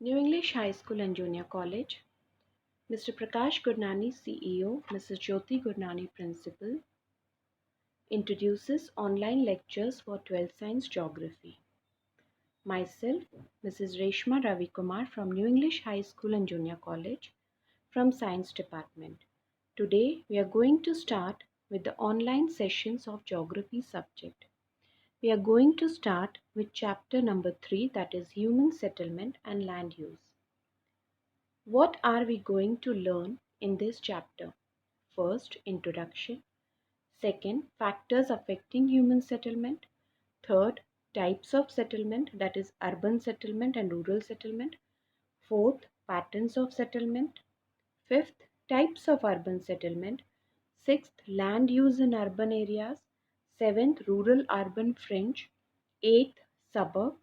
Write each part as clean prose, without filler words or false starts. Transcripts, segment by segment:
New English High School and Junior College, Mr. Prakash Gurnani, CEO, Mrs. Jyoti Gurnani, Principal, introduces online lectures for 12th Science Geography. Myself, Mrs. Reshma Ravi Kumar from New English High School and Junior College from Science Department. Today, we are going to start with the online sessions of Geography subject. We are going to start with chapter number 3, that is Human Settlement and Land Use. What are we going to learn in this chapter? First, introduction. Second, factors affecting human settlement. Third, types of settlement, that is urban settlement and rural settlement. Fourth, patterns of settlement. Fifth, types of urban settlement. Sixth, land use in urban areas. Seventh, rural urban fringe. Eighth, suburb.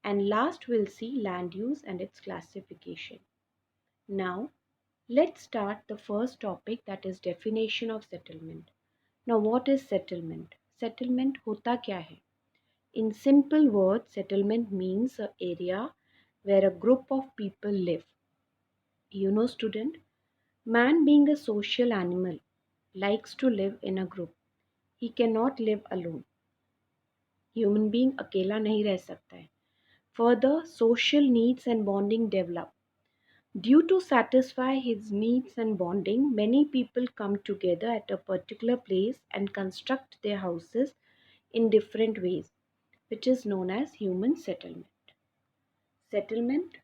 And last, we'll see land use and its classification. Now, let's start the first topic, that is definition of settlement. Now, what is settlement? Settlement hota kya hai? In simple words, settlement means an area where a group of people live. You know, student, man being a social animal likes to live in a group. He cannot live alone. Human being अकेला नहीं रह सकता है. Further, social needs and bonding develop. Due to satisfy his needs and bonding, many people come together at a particular place and construct their houses in different ways, which is known as human settlement. Settlement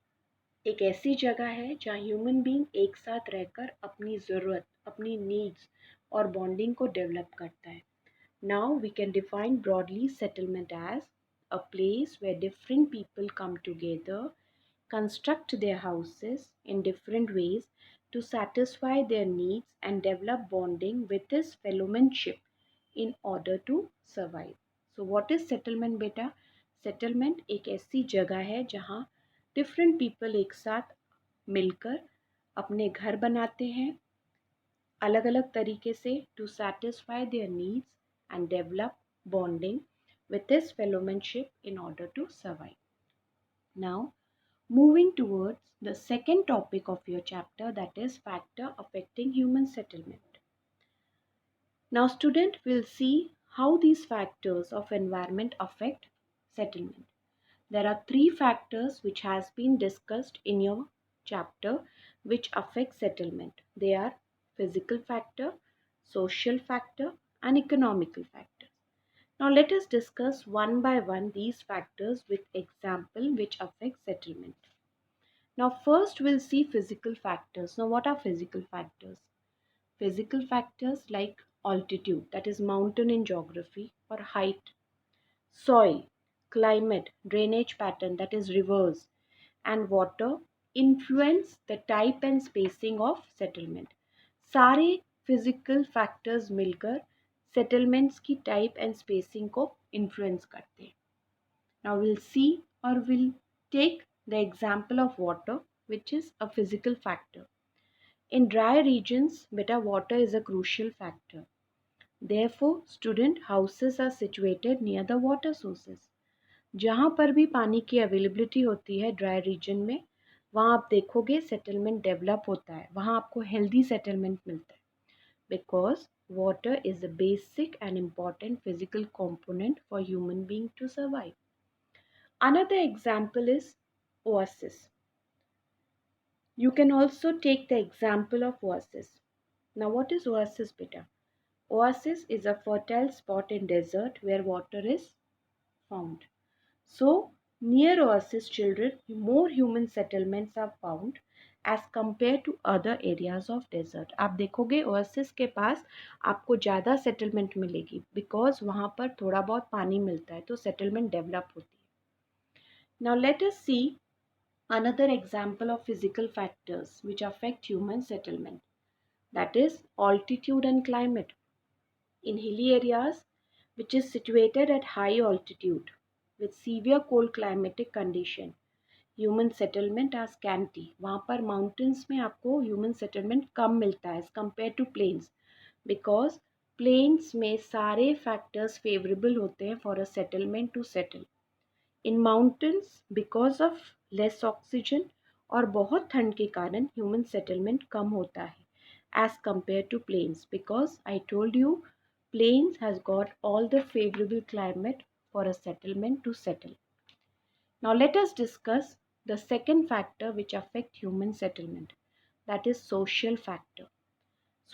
एक ऐसी जगह है जहाँ human being एक साथ रहकर अपनी ज़रूरत, अपनी नीड्स और बॉन्डिंग को डेवलप करता है. Now we can define broadly settlement as a place where different people come together, construct their houses in different ways to satisfy their needs and develop bonding with his fellowmanship in order to survive. So what is settlement beta? Settlement एक ऐसी जगह है जहाँ different people एक साथ मिलकर अपने घर बनाते हैं अलग अलग तरीके से to satisfy their needs and develop bonding with his fellowmanship in order to survive. Now, moving towards the second topic of your chapter, that is factor affecting human settlement. Now, student will see how these factors of environment affect settlement. There are three factors which has been discussed in your chapter which affect settlement. They are physical factor, social factor and economical factor. Now let us discuss one by one these factors with example which affect settlement. Now first we'll see physical factors. Now what are physical factors? Physical factors like altitude, that is mountain in geography, or height, soil, climate, drainage pattern, that is rivers, and water influence the type and spacing of settlement. सारे physical factors मिलकर settlements की type and spacing को influence करते हैं. Now we'll see or we'll take the example of water, which is a physical factor. In dry regions, better water is a crucial factor. Therefore, student houses are situated near the water sources. जहाँ पर भी पानी की availability होती है dry region में, वहाँ आप देखोगे सेटलमेंट डेवलप होता है, वहाँ आपको हेल्दी सेटलमेंट मिलता है. Because water is a basic and important physical component for human being to survive. Another example is oasis. You can also take the example of oasis. Now what is oasis beta? Oasis is a fertile spot in desert where water is found. So, near oasis children, more human settlements are found as compared to other areas of desert. आप देखोगे oasis के पास आपको ज़्यादा settlement मिलेगी because वहाँ पर थोड़ा बहुत पानी मिलता है तो settlement develop होती है. Now let us see another example of physical factors which affect human settlement. That is altitude and climate. In hilly areas which is situated at high altitude with severe cold climatic condition, human settlement are scanty. वहाँ पर mountains में आपको human settlement कम मिलता है as compared to plains because plains में सारे factors favorable होते हैं for a settlement to settle. In mountains, because of less oxygen और बहुत ठंड के कारण ह्यूमन सेटलमेंट कम होता है as compare to plains, because I told you plains has got all the favorable climate for a settlement to settle. Now let us discuss the second factor which affect human settlement, that is social factor.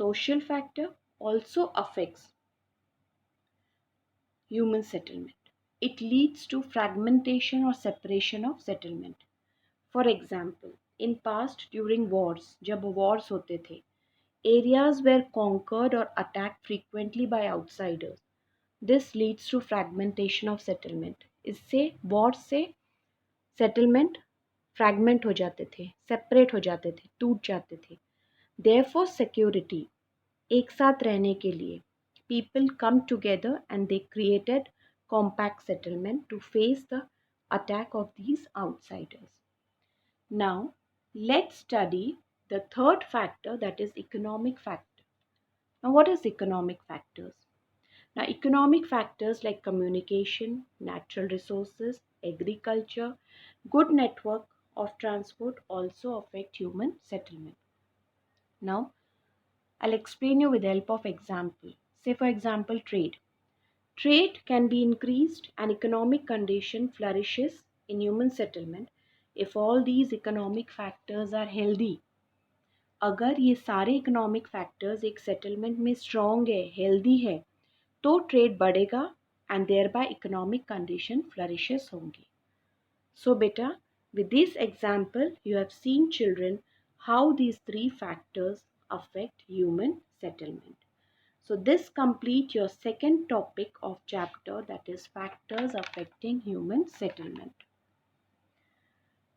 Social factor also affects human settlement. It leads to fragmentation or separation of settlement. For example, in past during wars, जब wars होते थे, areas were conquered or attacked frequently by outsiders. This leads to fragmentation of settlement. इससे wars से settlement fragment हो जाते थे, separate हो जाते थे, टूट जाते थे. Therefore, security, एक साथ रहने के लिए, people come together and they created compact settlement to face the attack of these outsiders. Now, let's study the third factor, that is economic factor. Now, what is economic factors? Now, economic factors like communication, natural resources, agriculture, good network of transport also affect human settlement. Now, I'll explain you with the help of example. Say for example, trade. Trade can be increased and economic condition flourishes in human settlement if all these economic factors are healthy. अगर ये सारे economic factors एक settlement में strong है, healthy है, तो trade बढ़ेगा and thereby economic condition flourishes होंगी. सो बेटा, with this example you have seen children how these three factors affect human settlement. So this complete your second topic of chapter, that is factors affecting human settlement.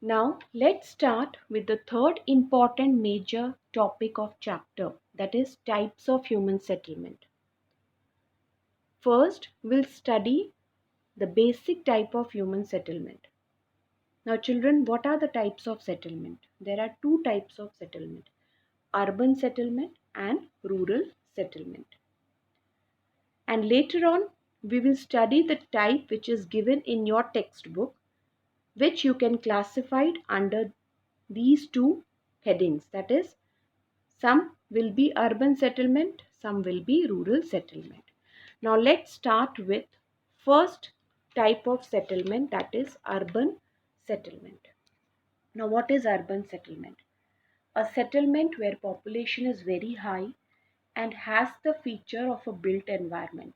Now let's start with the third important major topic of chapter, that is types of human settlement. First, we'll study the basic type of human settlement. Now children, what are the types of settlement? There are two types of settlement: urban settlement and rural settlement. And later on, we will study the type which is given in your textbook, which you can classify under these two headings. That is, some will be urban settlement, some will be rural settlement. Now let's start with first type of settlement, that is urban settlement. Now what is urban settlement? A settlement where population is very high and has the feature of a built environment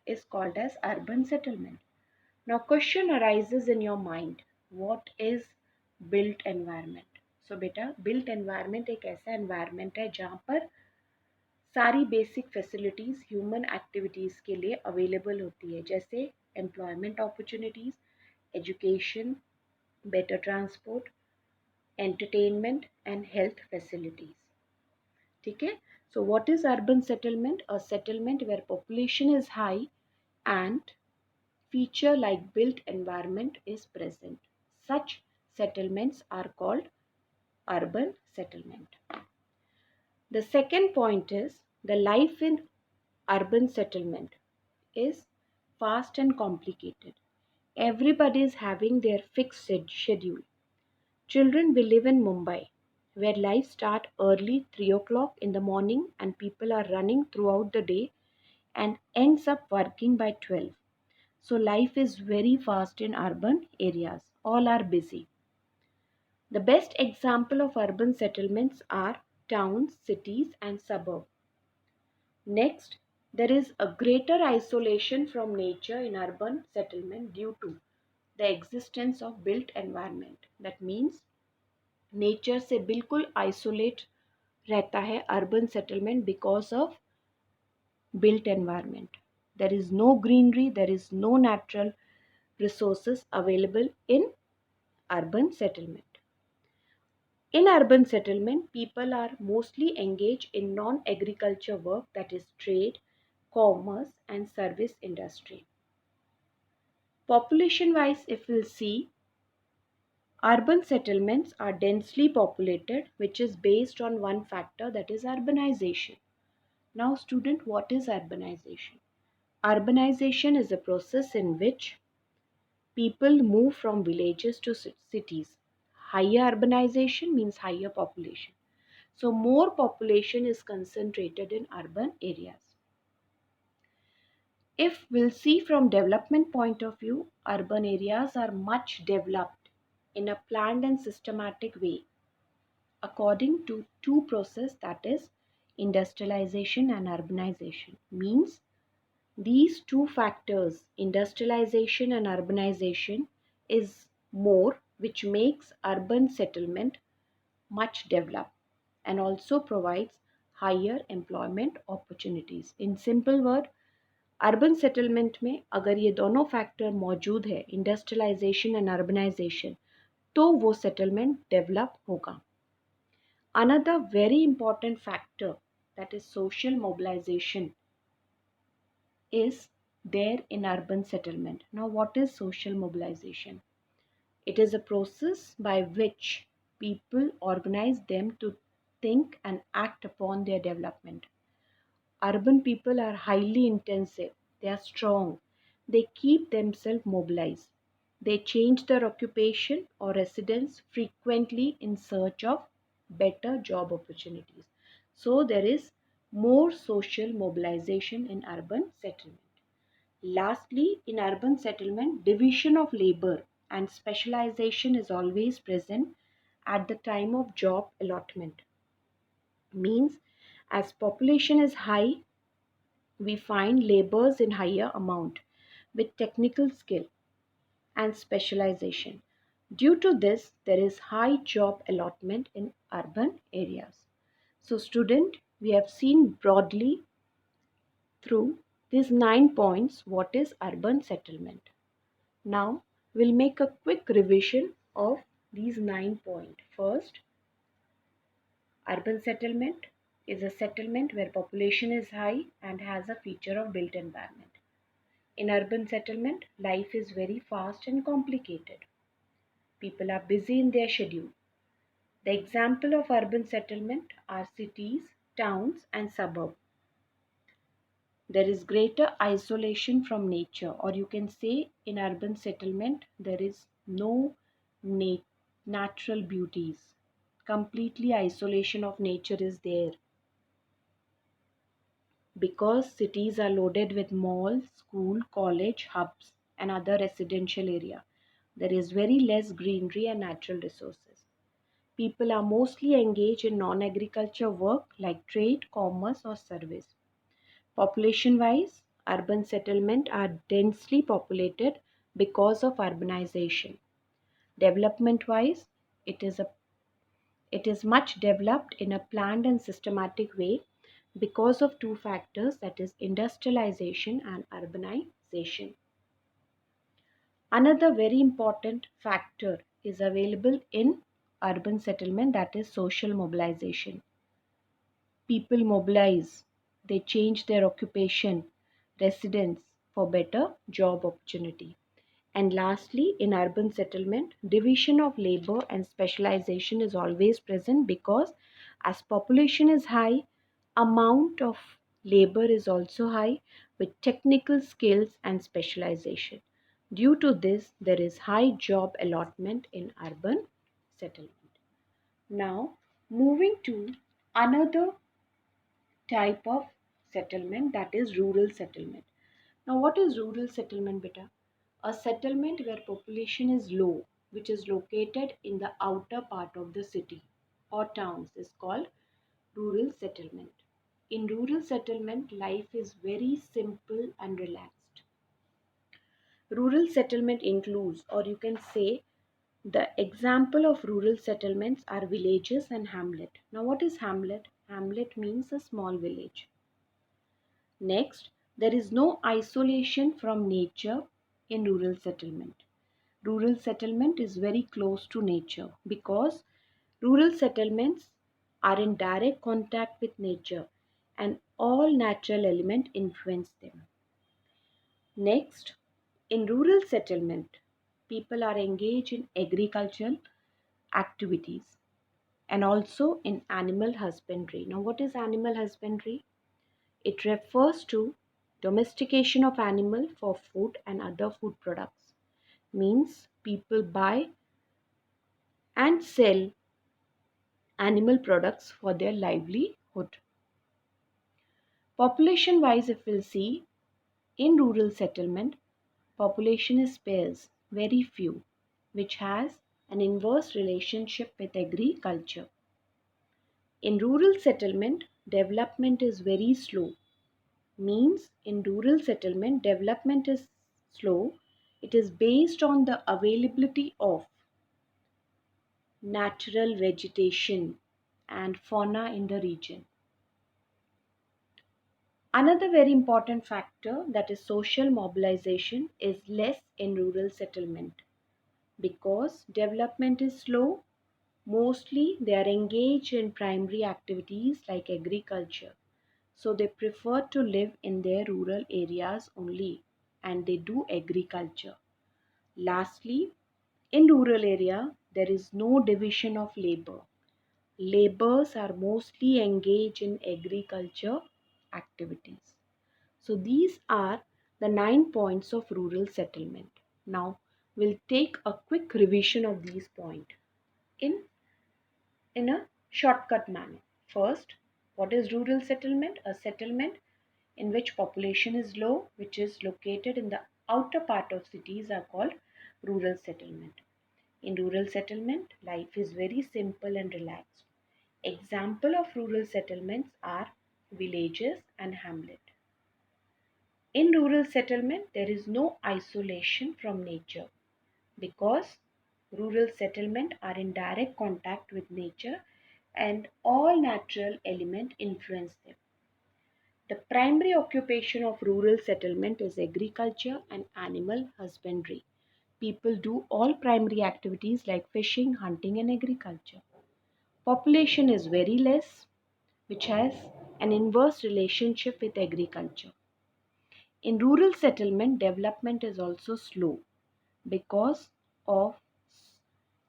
is called as urban settlement. Now question arises in your mind, what is built environment? So बेटा, built environment एक ऐसा environment है जहाँ पर सारी basic facilities human activities के लिए available होती है, जैसे employment opportunities, education, better transport, entertainment and health facilities. ठीक है. So what is urban settlement? A settlement where population is high and feature like built environment is present. Such settlements are called urban settlement. The second point is the life in urban settlement is fast and complicated. Everybody is having their fixed schedule. Children will live in Mumbai, where life starts early 3 o'clock in the morning and people are running throughout the day and ends up working by 12. So life is very fast in urban areas. All are busy. The best example of urban settlements are towns, cities and suburbs. Next, there is a greater isolation from nature in urban settlement due to the existence of built environment. That means nature से बिल्कुल isolate रहता है urban settlement because of built environment. There is no greenery, there is no natural resources available in urban settlement. In urban settlement, people are mostly engaged in non-agriculture work, that is trade, commerce and service industry. Population wise, if we'll see, urban settlements are densely populated, which is based on one factor, that is urbanization. Now student, what is urbanization? Urbanization is a process in which people move from villages to cities. higher urbanization means higher population. So more population is concentrated in urban areas. If we'll see from development point of view, urban areas are much developed in a planned and systematic way according to two process, that is industrialization and urbanization. Means these two factors, industrialization and urbanization, is more, which makes urban settlement much developed and also provides higher employment opportunities. In simple word, urban settlement में अगर ये दोनों factor मौजूद है, industrialisation and urbanisation, तो वो settlement develop होगा. Another very important factor, that is social mobilization, is there in urban settlement. Now what is social mobilization? It is a process by which people organize them to think and act upon their development. Urban people are highly intensive, they are strong, they keep themselves mobilized. They change their occupation or residence frequently in search of better job opportunities. So there is more social mobilization in urban settlement. Lastly, in urban settlement, division of labor and specialization is always present at the time of job allotment. Means as population is high, we find laborers in higher amount with technical skill and specialization. Due to this, there is high job allotment in urban areas. So student, we have seen broadly through these 9 points what is urban settlement. Now, we'll make a quick revision of these 9 points. First, urban settlement is a settlement where population is high and has a feature of built environment. In urban settlement, life is very fast and complicated. People are busy in their schedule. The example of urban settlement are cities, towns, and suburbs. There is greater isolation from nature, or you can say in urban settlement, there is no natural beauties. Completely isolation of nature is there because cities are loaded with malls, school, college, hubs, and other residential area. There is very less greenery and natural resources. People are mostly engaged in non-agriculture work like trade, commerce, or service. Population-wise, urban settlements are densely populated because of urbanization. Development-wise, it is a it is much developed in a planned and systematic way because of two factors, that is industrialization and urbanization. Another very important factor is available in urban settlement, that is social mobilization. People mobilize, they change their occupation, residence for better job opportunity. And lastly, in urban settlement, division of labor and specialization is always present because as population is high, amount of labor is also high with technical skills and specialization. Due to this, there is high job allotment in urban settlement. Now, moving to another type of settlement, that is rural settlement. Now what is rural settlement, beta? A settlement where population is low, which is located in the outer part of the city or towns, is called rural settlement. In rural settlement, life is very simple and relaxed. Rural settlement includes, or you can say, the example of rural settlements are villages and hamlet. Now what is hamlet? Hamlet means a small village. Next, there is no isolation from nature in rural settlement. Rural settlement is very close to nature because rural settlements are in direct contact with nature and all natural elements influence them. Next, in rural settlement, people are engaged in agricultural activities and also in animal husbandry. Now, what is animal husbandry? It refers to domestication of animal for food and other food products. Means people buy and sell animal products for their livelihood. Population wise, if we'll see, in rural settlement, population is sparse, very few, which has an inverse relationship with agriculture. In rural settlement, development is very slow. Means in rural settlement, development is slow. It is based on the availability of natural vegetation and fauna in the region. Another very important factor, that is social mobilization, is less in rural settlement. Because development is slow, mostly they are engaged in primary activities like agriculture. So they prefer to live in their rural areas only and they do agriculture. Lastly, in rural area, there is no division of labor. Laborers are mostly engaged in agriculture activities. So these are the 9 points of rural settlement. Now we'll take a quick revision of these points in a shortcut manner. First, what is rural settlement? A settlement in which population is low, which is located in the outer part of cities, are called rural settlement. In rural settlement, life is very simple and relaxed. Example of rural settlements are villages and hamlet. In rural settlement, there is no isolation from nature because rural settlement are in direct contact with nature and all natural element influence them. The primary occupation of rural settlement is agriculture and animal husbandry. People do all primary activities like fishing, hunting, and agriculture. Population is very less, which has an inverse relationship with agriculture. In rural settlement, development is also slow because of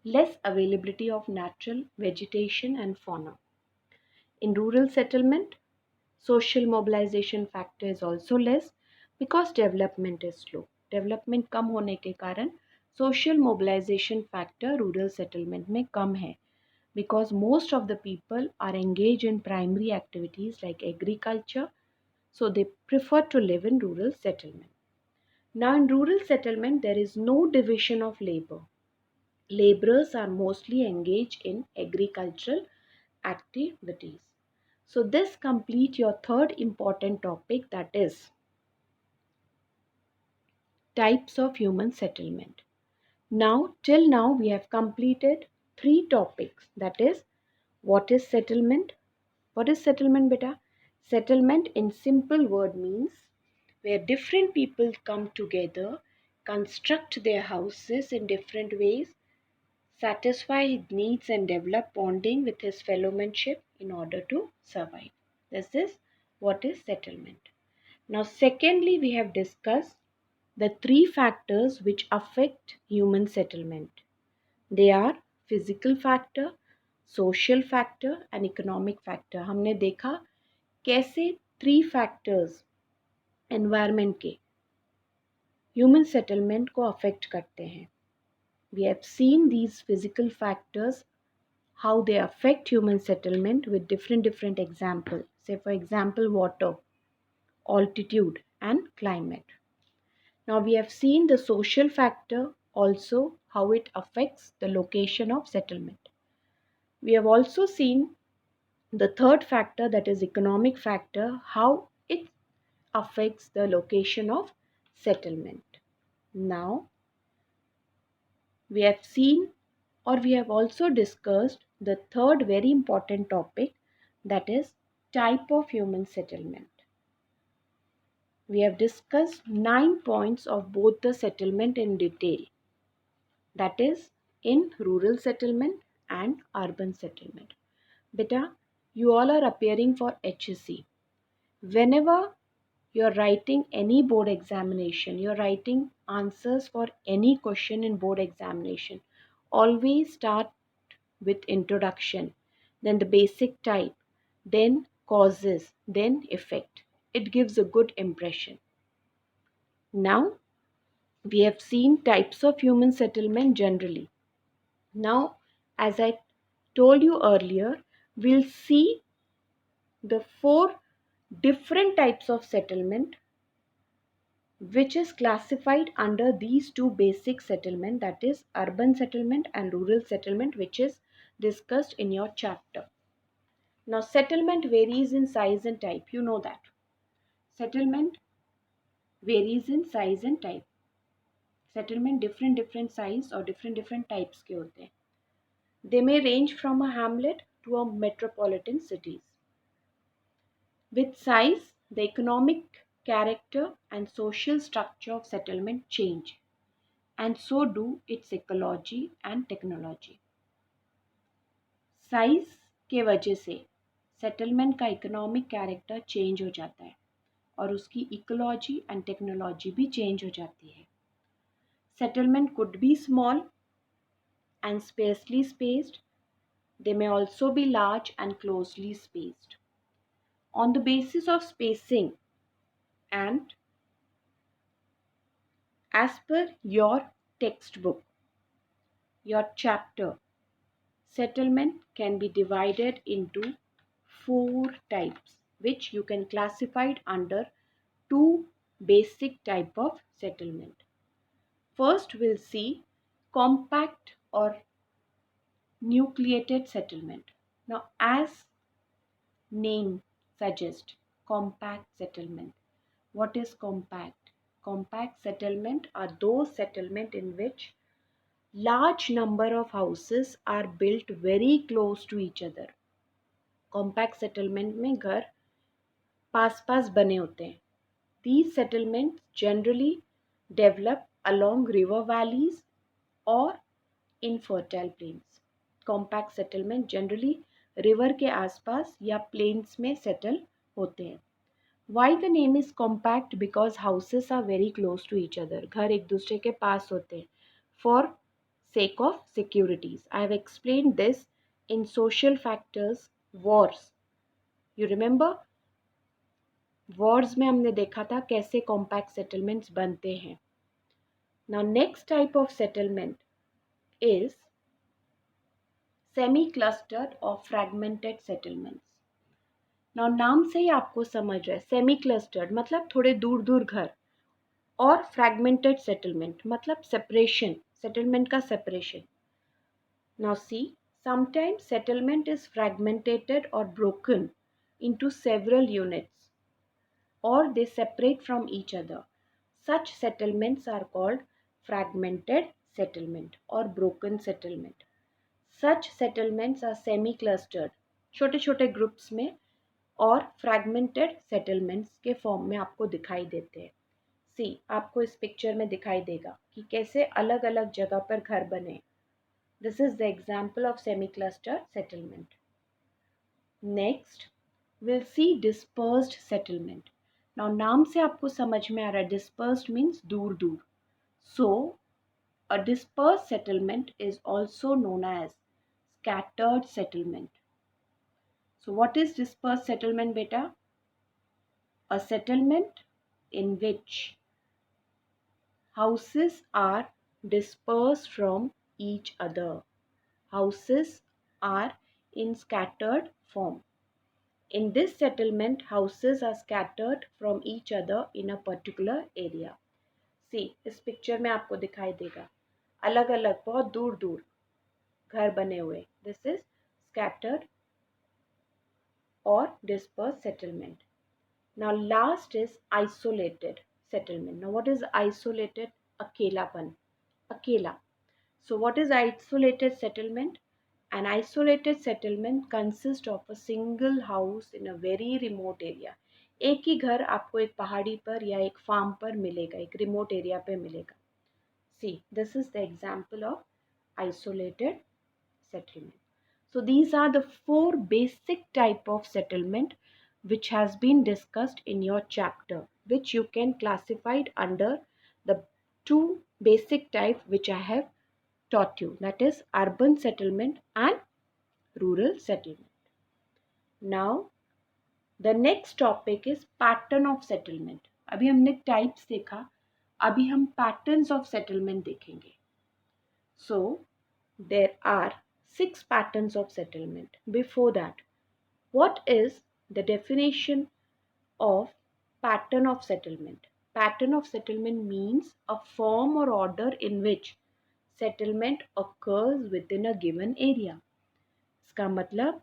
less availability of natural vegetation and fauna. In rural settlement, social mobilization factor is also less because development is slow. Development कम होने के कारण social mobilization factor rural settlement में कम है because most of the people are engaged in primary activities like agriculture, so they prefer to live in rural settlement. Now in rural settlement there is no division of labor. Laborers are mostly engaged in agricultural activities. So this complete your third important topic, that is types of human settlement. Now till now we have completed three topics, that is what is settlement? What is settlement beta? Settlement in simple word means where different people come together, construct their houses in different ways, satisfy his needs and develop bonding with his fellowmanship in order to survive. This is what is settlement. Now, secondly, we have discussed the three factors which affect human settlement. They are physical factor, social factor and economic factor. हमने देखा कैसे three factors environment के human settlement को affect करते हैं. We have seen these physical factors, how they affect human settlement with different examples. Say for example, water, altitude and climate. Now we have seen the social factor also, how it affects the location of settlement. We have also seen the third factor, that is economic factor, how it affects the location of settlement. Now we have seen, or we have also discussed the third very important topic, that is type of human settlement. We have discussed 9 points of both the settlement in detail, that is in rural settlement and urban settlement. Beta, you all are appearing for HSC. Whenever you're writing any board examination, you're writing answers for any question in board examination, always start with introduction, then the basic type, then causes, then effect. It gives a good impression. Now, we have seen types of human settlement generally. Now, As I told you earlier, we'll see the 4 different types of settlement which is classified under these 2 basic settlement, that is urban settlement and rural settlement, which is discussed in your chapter. Now settlement varies in size and type, you know that. Settlement varies in size and type. Settlement different size और different types के होते हैं. They may range from a hamlet to a metropolitan cities. With size, the economic character and social structure of settlement change, and so do its ecology and technology. Size के वजह से settlement का economic character change हो जाता है और उसकी ecology and technology भी चेंज हो जाती है. Settlement could be small and sparsely spaced. They may also be large and closely spaced. On the basis of spacing and as per your textbook, your chapter, settlement can be divided into 4 types, which you can classify it under 2 basic type of settlement. First, we'll see compact or nucleated settlement. Now, as name suggests, compact settlement. What is compact? Compact settlement are those settlement in which large number of houses are built very close to each other. Compact settlement में घर पास पास बने होते हैं. These settlements generally develop along river valleys or in fertile plains. Compact settlement generally river के आसपास या plains में settle होते हैं. Why the name is compact? Because houses are very close to each other. घर एक दूसरे के पास होते हैं. For sake of securities. I have explained this in social factors, wars. You remember? Wars में हमने देखा था कैसे compact settlements बनते हैं. Now next type of settlement is semi-clustered or fragmented settlements. Now नाम से ही आपको समझ रहा है, सेमी क्लस्टर्ड मतलब थोड़े दूर दूर घर, और फ्रैगमेंटेड सेटलमेंट मतलब सेपरेशन, सेटलमेंट का separation. Now see, sometimes settlement is fragmented or broken into several units, or they separate from each other. Such settlements are called fragmented settlement or broken settlement. Such settlements are semi-clustered, छोटे छोटे groups में, और fragmented settlements के form में आपको दिखाई देते हैं. सी, आपको इस पिक्चर में दिखाई देगा कि कैसे अलग अलग जगह पर घर बने. This is the example of semi cluster settlement. Next will see dispersed settlement. Now नाम से आपको समझ में आ रहा है, डिस्पर्स्ड मीन्स दूर दूर. So a dispersed settlement is also known as scattered settlement. So what is dispersed settlement, beta? A settlement in which houses are dispersed from each other. Houses are in scattered form. In this settlement, houses are scattered from each other in a particular area. See, इस picture में आपको दिखाई देगा अलग अलग बहुत दूर दूर घर बने हुए. This is scattered or dispersed settlement. Now last is isolated settlement. Now what is isolated? Akelapan. Akela. So what is isolated settlement? An isolated settlement consists of a single house in a very remote area. एक ही घर आपको एक पहाड़ी पर या एक farm पर मिलेगा, एक रिमोट एरिया पे मिलेगा. See, this is the example of isolated settlement. So these are the 4 basic type of settlement which has been discussed in your chapter, which you can classify it under the 2 basic type which I have taught you, that is urban settlement and rural settlement. Now the next topic is pattern of settlement. अभी हमने types देखा, अभी हम patterns of settlement देखेंगे. So there are 6 patterns of settlement. Before that, what is the definition of pattern of settlement? Pattern of settlement means a form or order in which settlement occurs within a given area. इसका मतलब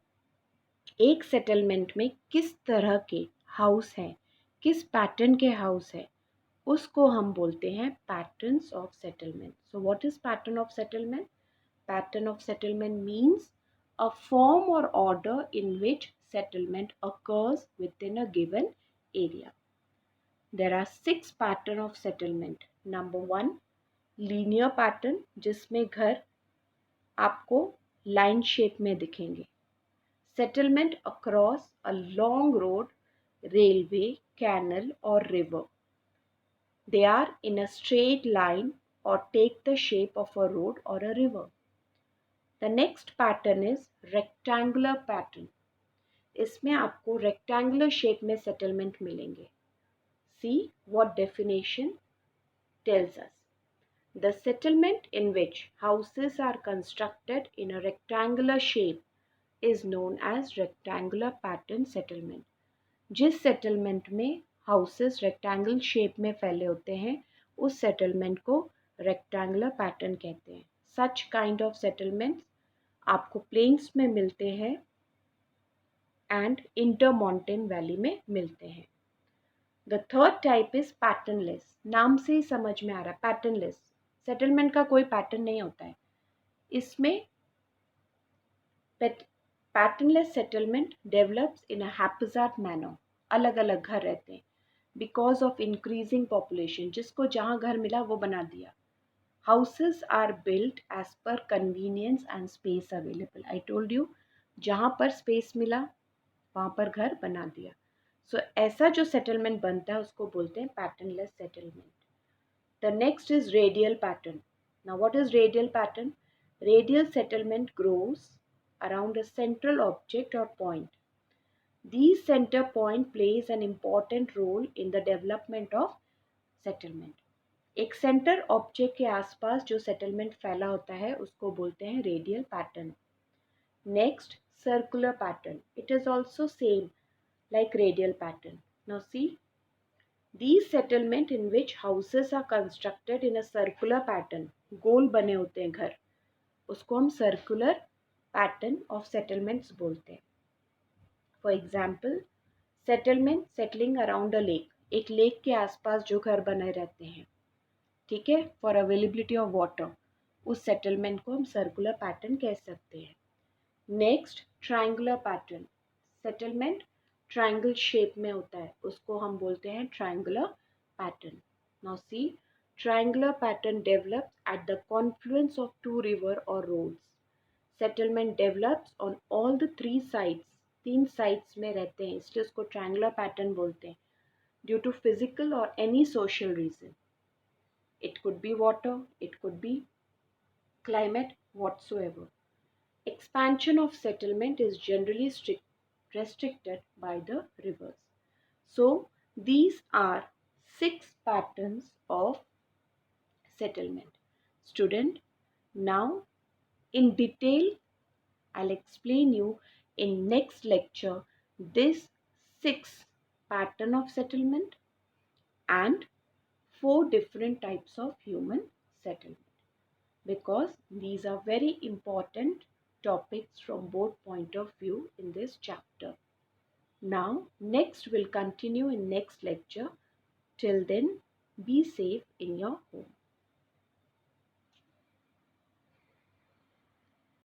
एक settlement में किस तरह के house हैं, किस pattern के हाउस है, उसको हम बोलते हैं patterns of settlement. So what is pattern of settlement? Pattern of settlement means a form or order in which settlement occurs within a given area. There are 6 pattern of settlement. Number 1, linear pattern, जिसमें घर आपको line shape में दिखेंगे. Settlement across a long road, railway, canal or river. They are in a straight line or take the shape of a road or a river. The next pattern is rectangular pattern. इसमें आपको rectangular shape में settlement मिलेंगे. See what definition tells us. The settlement in which houses are constructed in a rectangular shape is known as rectangular pattern settlement. जिस settlement में houses rectangle shape में फैले होते हैं, उस settlement को rectangular pattern कहते हैं. Such kind of settlements आपको प्लेन्स में मिलते हैं एंड इंटर माउंटेन वैली में मिलते हैं. The third type is patternless. नाम से ही समझ में आ रहा है पैटर्नलेस. सेटलमेंट का कोई पैटर्न नहीं होता है. इसमें patternless settlement develops in a haphazard manner. अलग अलग घर रहते हैं बिकॉज ऑफ इंक्रीजिंग पॉपुलेशन. जिसको जहाँ घर मिला वो बना दिया. Houses are built as per convenience and space available. I told you, जहाँ पर space मिला वहाँ पर घर बना दिया. So ऐसा जो settlement बनता है उसको बोलते हैं patternless settlement. The next is radial pattern. Now what is radial pattern? Radial settlement grows around a central object or point. These center point plays an important role in the development of settlement. एक centre object के आसपास जो settlement फैला होता है उसको बोलते हैं radial pattern. Next, circular pattern. It is also same like radial pattern. Now see, these settlement in which houses are constructed in a circular pattern. गोल बने होते हैं घर, उसको हम सर्कुलर पैटर्न ऑफ सेटलमेंट्स बोलते हैं. For example, settlement settling around a lake. एक लेक के आसपास जो घर बने रहते हैं, ठीक है, फॉर अवेलेबिलिटी ऑफ वाटर, उस सेटलमेंट को हम सर्कुलर पैटर्न कह सकते हैं. Next, triangular pattern. Settlement triangle shape में होता है, उसको हम बोलते हैं triangular pattern. Now see, triangular pattern develops at the confluence of two river और roads. Settlement develops on all the 3 sides. 3 sides में रहते हैं, इसलिए उसको ट्रायंगुलर पैटर्न बोलते हैं. ड्यू टू फिजिकल और any social reason. It could be water, it could be climate, whatsoever. Expansion of settlement is generally restricted by the rivers. So, these are 6 patterns of settlement. Student, now in detail, I'll explain you in next lecture this 6 pattern of settlement and 4 different types of human settlement, because these are very important topics from both point of view in this chapter. Now next we'll continue in next lecture. Till then, be safe in your home.